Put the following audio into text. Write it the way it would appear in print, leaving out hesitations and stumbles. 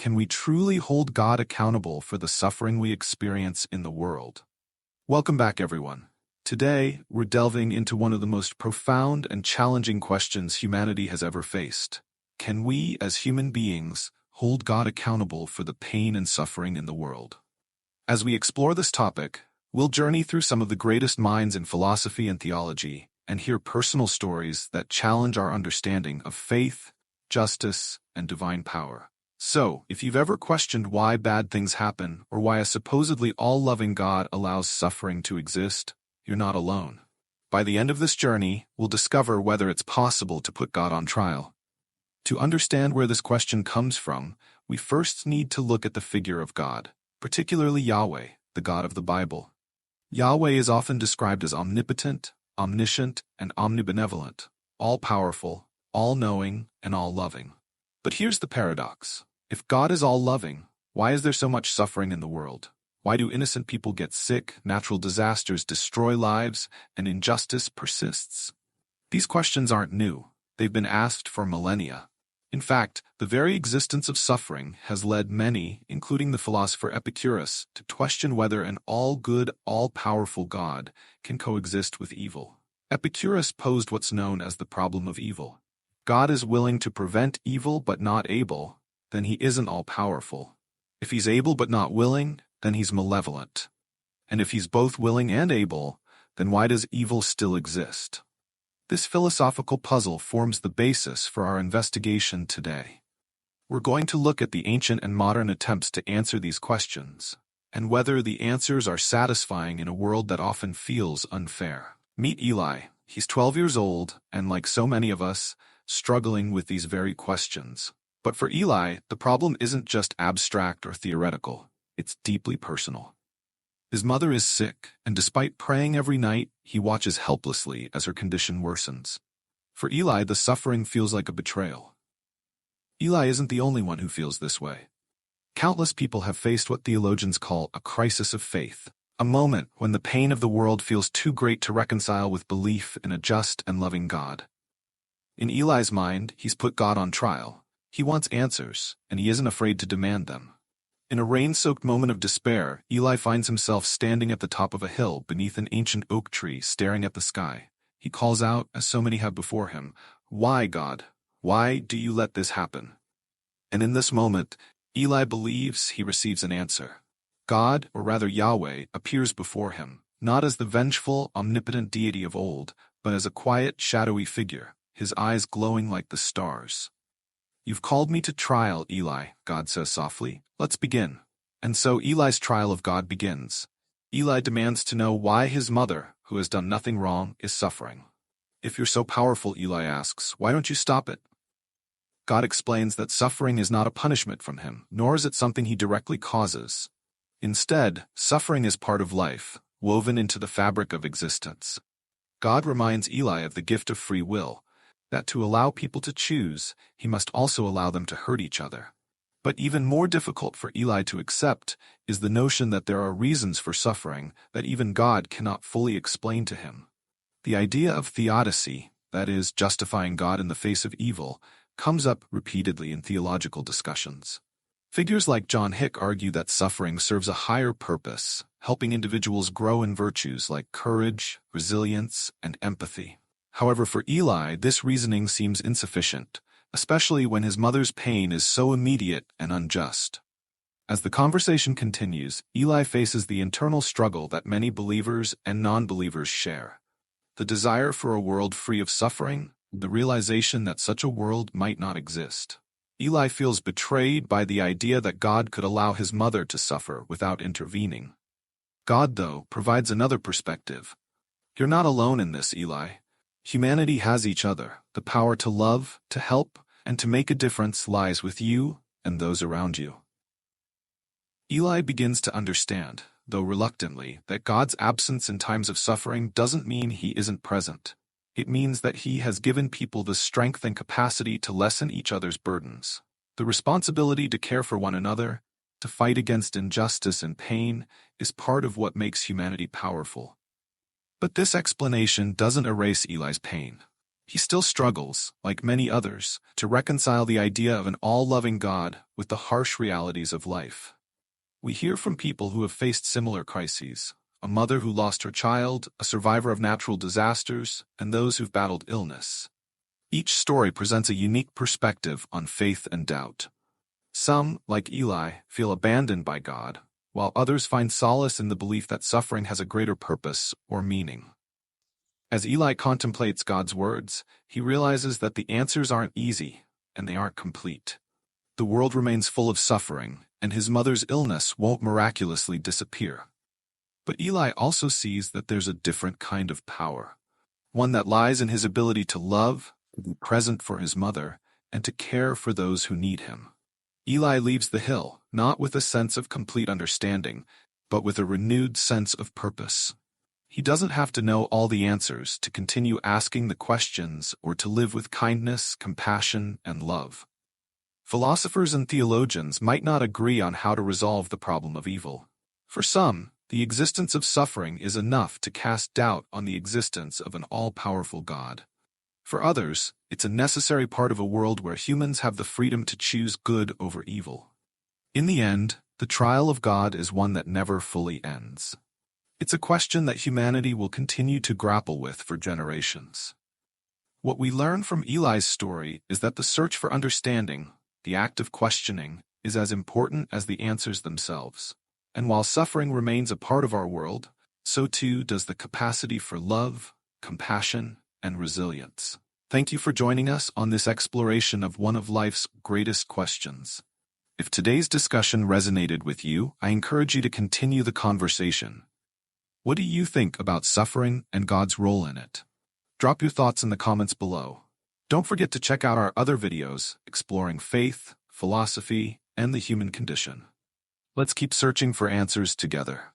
can we truly hold God accountable for the suffering we experience in the world? Welcome back, everyone. Today, we're delving into one of the most profound and challenging questions humanity has ever faced. Can we, as human beings, hold God accountable for the pain and suffering in the world? As we explore this topic, we'll journey through some of the greatest minds in philosophy and theology and hear personal stories that challenge our understanding of faith, justice, and divine power. So, if you've ever questioned why bad things happen or why a supposedly all-loving God allows suffering to exist, you're not alone. By the end of this journey, we'll discover whether it's possible to put God on trial. To understand where this question comes from, we first need to look at the figure of God, particularly Yahweh, the God of the Bible. Yahweh is often described as omnipotent, omniscient, and omnibenevolent, all-powerful, all-knowing, and all-loving. But here's the paradox. If God is all-loving, why is there so much suffering in the world? Why do innocent people get sick, natural disasters destroy lives, and injustice persists? These questions aren't new. They've been asked for millennia. In fact, the very existence of suffering has led many, including the philosopher Epicurus, to question whether an all-good, all-powerful God can coexist with evil. Epicurus posed what's known as the problem of evil. God is willing to prevent evil but not able, then he isn't all-powerful. If he's able but not willing, then he's malevolent. And if he's both willing and able, then why does evil still exist? This philosophical puzzle forms the basis for our investigation today. We're going to look at the ancient and modern attempts to answer these questions, and whether the answers are satisfying in a world that often feels unfair. Meet Eli. He's 12 years old, and like so many of us, struggling with these very questions. But for Eli, the problem isn't just abstract or theoretical. It's deeply personal. His mother is sick, and despite praying every night, he watches helplessly as her condition worsens. For Eli, the suffering feels like a betrayal. Eli isn't the only one who feels this way. Countless people have faced what theologians call a crisis of faith, a moment when the pain of the world feels too great to reconcile with belief in a just and loving God. In Eli's mind, he's put God on trial. He wants answers, and he isn't afraid to demand them. In a rain-soaked moment of despair, Eli finds himself standing at the top of a hill beneath an ancient oak tree staring at the sky. He calls out, as so many have before him, "Why, God? Why do you let this happen?" And in this moment, Eli believes he receives an answer. God, or rather Yahweh, appears before him, not as the vengeful, omnipotent deity of old, but as a quiet, shadowy figure, his eyes glowing like the stars. "You've called me to trial, Eli," God says softly. "Let's begin." And so Eli's trial of God begins. Eli demands to know why his mother, who has done nothing wrong, is suffering. "If you're so powerful," Eli asks, "why don't you stop it?" God explains that suffering is not a punishment from him, nor is it something he directly causes. Instead, suffering is part of life, woven into the fabric of existence. God reminds Eli of the gift of free will, that to allow people to choose, he must also allow them to hurt each other. But even more difficult for Eli to accept is the notion that there are reasons for suffering that even God cannot fully explain to him. The idea of theodicy, that is, justifying God in the face of evil, comes up repeatedly in theological discussions. Figures like John Hick argue that suffering serves a higher purpose, helping individuals grow in virtues like courage, resilience, and empathy. However, for Eli, this reasoning seems insufficient, especially when his mother's pain is so immediate and unjust. As the conversation continues, Eli faces the internal struggle that many believers and non-believers share. The desire for a world free of suffering, the realization that such a world might not exist. Eli feels betrayed by the idea that God could allow his mother to suffer without intervening. God, though, provides another perspective. "You're not alone in this, Eli. Humanity has each other. The power to love, to help, and to make a difference lies with you and those around you." Eli begins to understand, though reluctantly, that God's absence in times of suffering doesn't mean he isn't present. It means that he has given people the strength and capacity to lessen each other's burdens, the responsibility to care for one another, to fight against injustice and pain, is part of what makes humanity powerful. But this explanation doesn't erase Eli's pain. He still struggles, like many others, to reconcile the idea of an all-loving God with the harsh realities of life. We hear from people who have faced similar crises: a mother who lost her child, a survivor of natural disasters, and those who've battled illness. Each story presents a unique perspective on faith and doubt. Some, like Eli, feel abandoned by God, while others find solace in the belief that suffering has a greater purpose or meaning. As Eli contemplates God's words, he realizes that the answers aren't easy, and they aren't complete. The world remains full of suffering, and his mother's illness won't miraculously disappear. But Eli also sees that there's a different kind of power, one that lies in his ability to love, to be present for his mother, and to care for those who need him. Eli leaves the hill, not with a sense of complete understanding, but with a renewed sense of purpose. He doesn't have to know all the answers to continue asking the questions or to live with kindness, compassion, and love. Philosophers and theologians might not agree on how to resolve the problem of evil. For some, the existence of suffering is enough to cast doubt on the existence of an all-powerful God. For others, it's a necessary part of a world where humans have the freedom to choose good over evil. In the end, the trial of God is one that never fully ends. It's a question that humanity will continue to grapple with for generations. What we learn from Eli's story is that the search for understanding, the act of questioning, is as important as the answers themselves. And while suffering remains a part of our world, so too does the capacity for love, compassion, and resilience. Thank you for joining us on this exploration of one of life's greatest questions. If today's discussion resonated with you, I encourage you to continue the conversation. What do you think about suffering and God's role in it? Drop your thoughts in the comments below. Don't forget to check out our other videos exploring faith, philosophy, and the human condition. Let's keep searching for answers together.